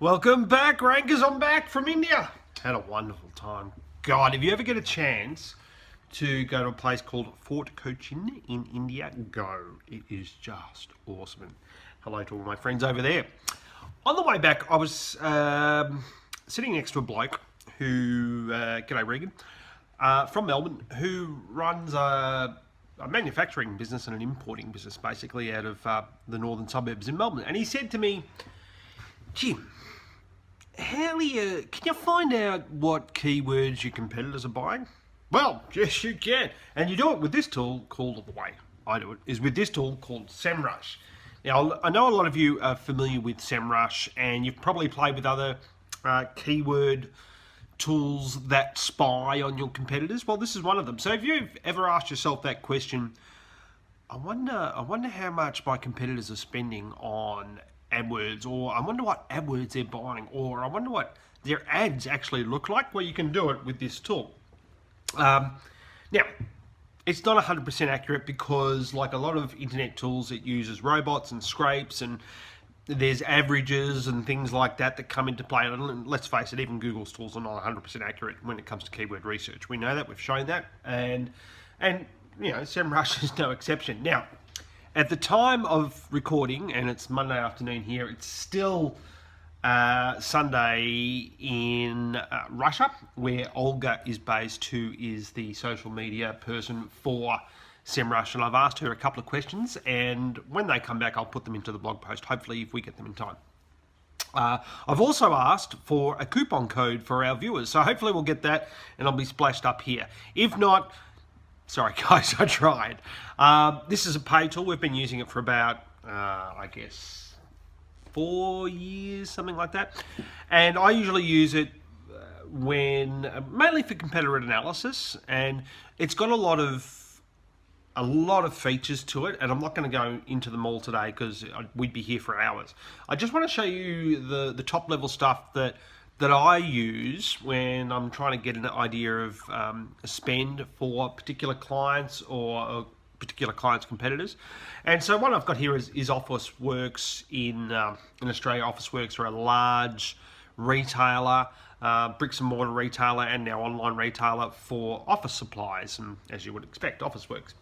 Welcome back, Rankers. I'm back from India. Had a wonderful time. God, if you ever get a chance to go to a place called Fort Cochin in India, go. It is just awesome. And hello to all my friends over there. On the way back, I was sitting next to a bloke who, g'day Regan, from Melbourne, who runs a manufacturing business and an importing business, basically, out of the northern suburbs in Melbourne. And he said to me, Jim, can you find out what keywords your competitors are buying? Well, yes, you can. And you do it with this tool called, the way I do it, is with this tool called SEMRush. Now, I know a lot of you are familiar with SEMRush, and you've probably played with other keyword tools that spy on your competitors. Well, this is one of them. So if you've ever asked yourself that question, I wonder how much my competitors are spending on AdWords, or I wonder what AdWords they're buying, or I wonder what their ads actually look like. Well, you can do it with this tool. Now, it's not 100% accurate because, like a lot of internet tools, it uses robots and scrapes, and there's averages and things like that come into play. And let's face it, even Google's tools are not 100% accurate when it comes to keyword research. We know that, we've shown that, and you know, SEMRush is no exception. Now, at the time of recording, and it's Monday afternoon here, it's still Sunday in Russia, where Olga is based, who is the social media person for SEMRush, and I've asked her a couple of questions, and when they come back, I'll put them into the blog post, hopefully, if we get them in time. I've also asked for a coupon code for our viewers, so hopefully we'll get that, and I'll be splashed up here. If not, sorry guys, I tried. This is a pay tool. We've been using it for about, I guess, 4 years, something like that. And I usually use it mainly for competitor analysis, and it's got a lot of features to it, and I'm not going to go into them all today because we'd be here for hours. I just want to show you the top level stuff that I use when I'm trying to get an idea of spend for particular clients or particular clients' competitors. And so one I've got here is Officeworks in Australia. Officeworks are a large retailer, bricks and mortar retailer, and now online retailer for office supplies, and as you would expect, Officeworks.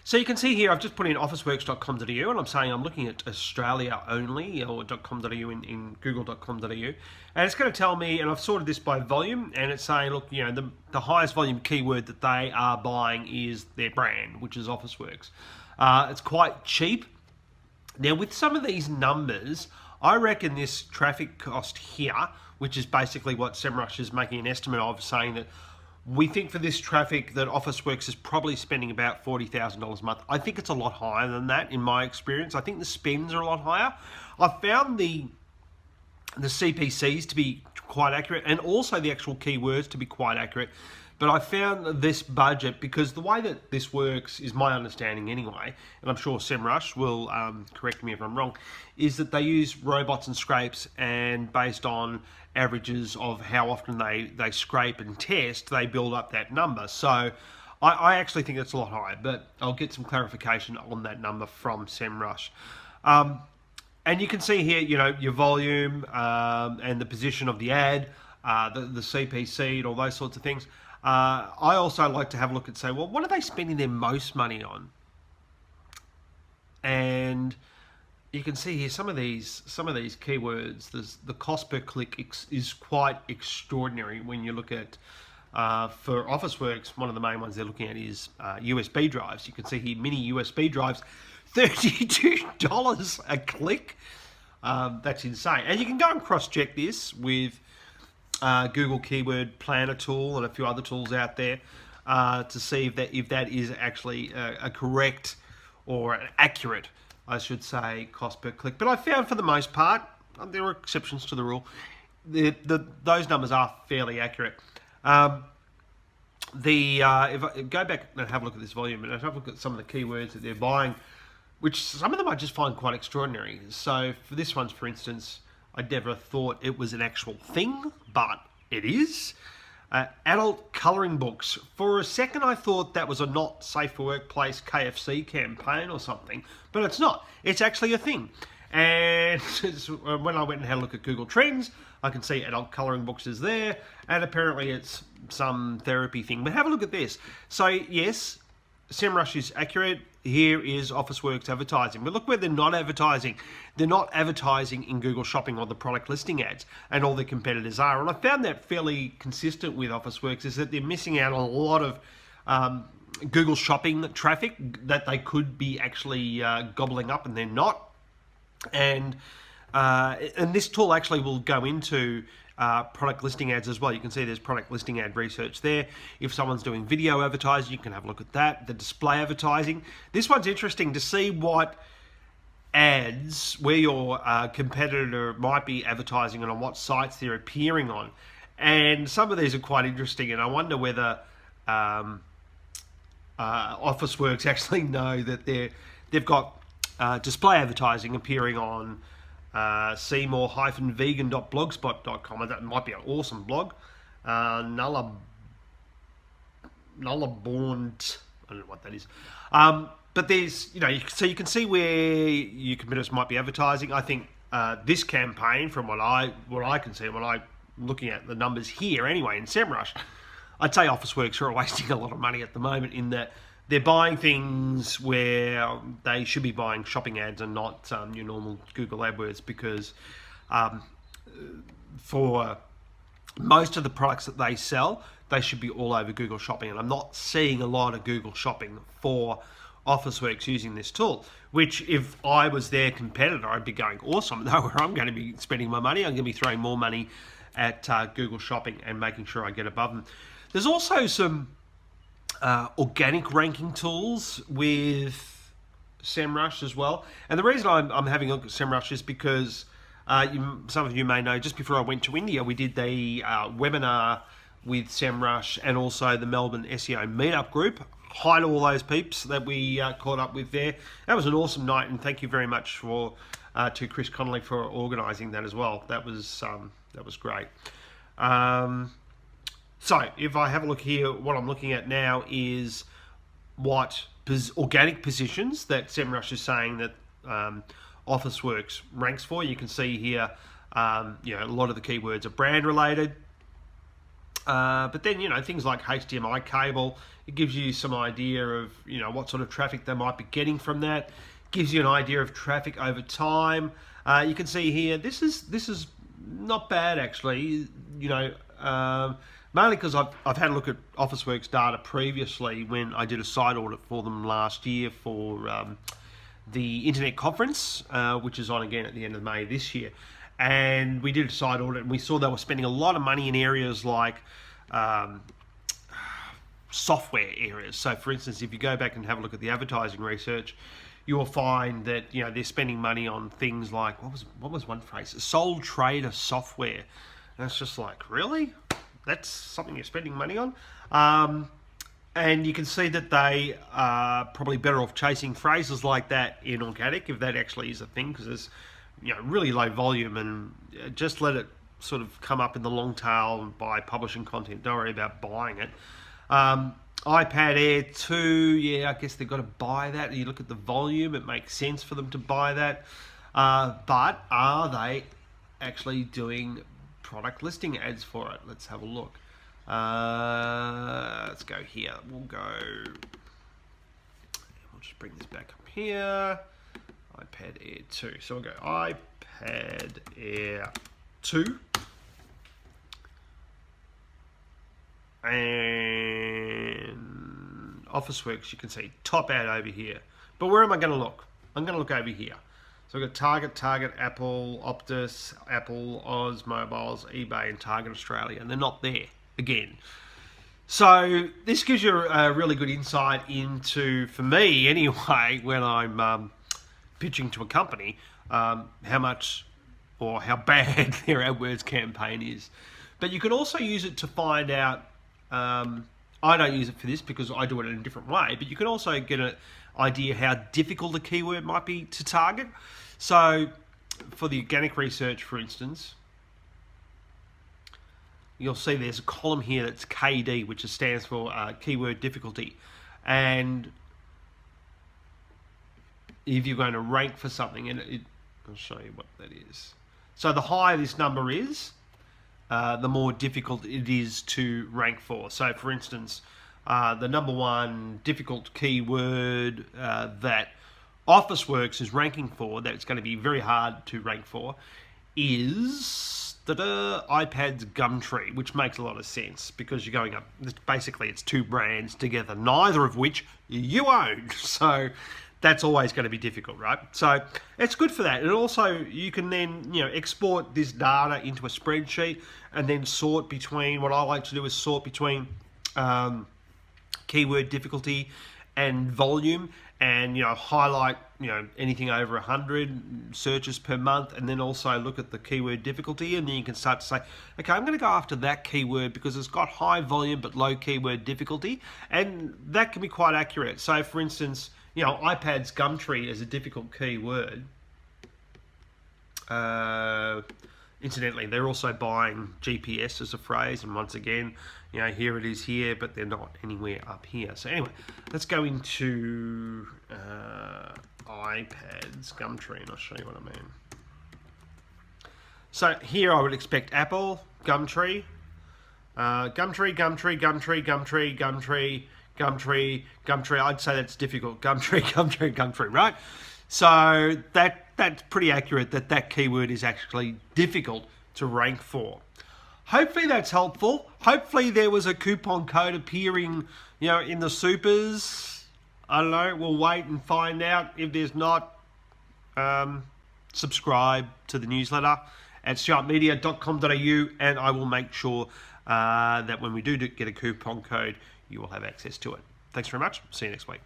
So you can see here, I've just put in officeworks.com.au, and I'm saying I'm looking at Australia only, or .com.au in google.com.au, and it's going to tell me, and I've sorted this by volume, and it's saying, look, you know, the highest volume keyword that they are buying is their brand, which is Officeworks. It's quite cheap. Now, with some of these numbers, I reckon this traffic cost here, which is basically what SEMRush is making an estimate of, saying that we think for this traffic that Officeworks is probably spending about $40,000 a month. I think it's a lot higher than that in my experience. I think the spends are a lot higher. I've found the CPCs to be quite accurate, and also the actual keywords to be quite accurate. But I found this budget, because the way that this works is my understanding anyway, and I'm sure SEMRush will correct me if I'm wrong, is that they use robots and scrapes, and based on averages of how often they scrape and test, they build up that number. So I actually think it's a lot higher, but I'll get some clarification on that number from SEMRush. And you can see here, you know, your volume and the position of the ad, the CPC and all those sorts of things. I also like to have a look and say, well, what are they spending their most money on? And you can see here some of these keywords. The cost per click is quite extraordinary when you look at, for Officeworks, one of the main ones they're looking at is USB drives. You can see here mini USB drives, $32 a click. That's insane. And you can go and cross-check this with Google Keyword Planner tool and a few other tools out there to see if that is actually a correct or an accurate, I should say, cost per click. But I found for the most part, there are exceptions to the rule, those numbers are fairly accurate. If I go back and have a look at this volume and have a look at some of the keywords that they're buying, which some of them I just find quite extraordinary. So for this one, for instance, I never thought it was an actual thing, but it is. Adult colouring books. For a second I thought that was a not safe for workplace KFC campaign or something, but it's not. It's actually a thing. And when I went and had a look at Google Trends, I can see adult colouring books is there, and apparently it's some therapy thing. But have a look at this. So yes, SEMRush is accurate. Here is Officeworks advertising. But look where they're not advertising. They're not advertising in Google Shopping or the product listing ads, and all their competitors are. And I found that fairly consistent with Officeworks, is that they're missing out on a lot of Google Shopping traffic that they could be actually gobbling up, and they're not. And this tool actually will go into product listing ads as well. You can see there's product listing ad research there. If someone's doing video advertising, you can have a look at that. The display advertising. This one's interesting to see what ads, where your competitor might be advertising and on what sites they're appearing on. And some of these are quite interesting, and I wonder whether Officeworks actually know that they've got display advertising appearing on seymour-vegan.blogspot.com. That might be an awesome blog. Nullaborn, I don't know what that is. But there's, so you can see where your competitors might be advertising. I think this campaign, from what I can see, when I'm looking at the numbers here anyway in SEMRush, I'd say Officeworks are wasting a lot of money at the moment, in that they're buying things where they should be buying shopping ads and not your normal Google AdWords, because for most of the products that they sell, they should be all over Google Shopping. And I'm not seeing a lot of Google Shopping for Officeworks using this tool, which if I was their competitor, I'd be going, awesome, know where I'm going to be spending my money. I'm going to be throwing more money at Google Shopping and making sure I get above them. There's also some organic ranking tools with SEMRush as well. And the reason I'm having a look at SEMRush is because some of you may know, just before I went to India, we did the webinar with SEMRush and also the Melbourne SEO meetup group. Hi to all those peeps that we caught up with there. That was an awesome night, and thank you very much to Chris Connolly for organising that as well. That was great. So if I have a look here, what I'm looking at now is what organic positions that SEMRush is saying that Officeworks ranks for. You can see here, a lot of the keywords are brand related. But then, things like HDMI cable, it gives you some idea of, what sort of traffic they might be getting from that. Gives you an idea of traffic over time. You can see here, this is not bad actually, mainly because I've had a look at Officeworks data previously when I did a site audit for them last year for the internet conference, which is on again at the end of May this year. And we did a site audit, and we saw they were spending a lot of money in areas like software areas. So for instance, if you go back and have a look at the advertising research, you will find that they're spending money on things like, what was one phrase? Sole trader software. And it's just like, really? That's something you're spending money on? And you can see that they are probably better off chasing phrases like that in organic, if that actually is a thing, because there's really low volume, and just let it sort of come up in the long tail by publishing content. Don't worry about buying it. iPad Air 2, yeah, I guess they've got to buy that. You look at the volume, it makes sense for them to buy that. But are they actually doing product listing ads for it? Let's have a look. Let's go here. We'll just bring this back up here. iPad Air 2. So we'll go iPad Air 2. And Officeworks, you can see top ad over here. But where am I going to look? I'm going to look over here. So we've got Target, Apple, Optus, Apple, Oz Mobiles, eBay, and Target Australia. And they're not there again. So this gives you a really good insight into, for me anyway, when I'm pitching to a company, how much or how bad their AdWords campaign is. But you can also use it to find out, I don't use it for this because I do it in a different way, but you can also get an idea how difficult a keyword might be to target. So for the organic research, for instance, you'll see there's a column here that's KD, which stands for keyword difficulty. And if you're going to rank for something, and I'll show you what that is. So the higher this number is, the more difficult it is to rank for. So for instance, the number one difficult keyword that Officeworks is ranking for, that it's going to be very hard to rank for, is iPad's Gumtree, which makes a lot of sense because you're going up, basically it's two brands together, neither of which you own. So that's always going to be difficult, right? So it's good for that. And also you can then, export this data into a spreadsheet and then sort between, what I like to do is sort between keyword difficulty and volume, and highlight anything over 100 searches per month, and then also look at the keyword difficulty, and then you can start to say, okay, I'm going to go after that keyword because it's got high volume but low keyword difficulty, and that can be quite accurate. So for instance, iPad's Gumtree is a difficult keyword. Incidentally, they're also buying GPS as a phrase, and once again, here it is here, but they're not anywhere up here. So anyway, let's go into iPad's Gumtree, and I'll show you what I mean. So here I would expect Apple, Gumtree, Gumtree. I'd say that's difficult. Gumtree, right? So that's pretty accurate that keyword is actually difficult to rank for. Hopefully that's helpful. Hopefully there was a coupon code appearing, in the supers. I don't know. We'll wait and find out. If there's not, subscribe to the newsletter at sharpmedia.com.au, and I will make sure that when we do get a coupon code, you will have access to it. Thanks very much. See you next week.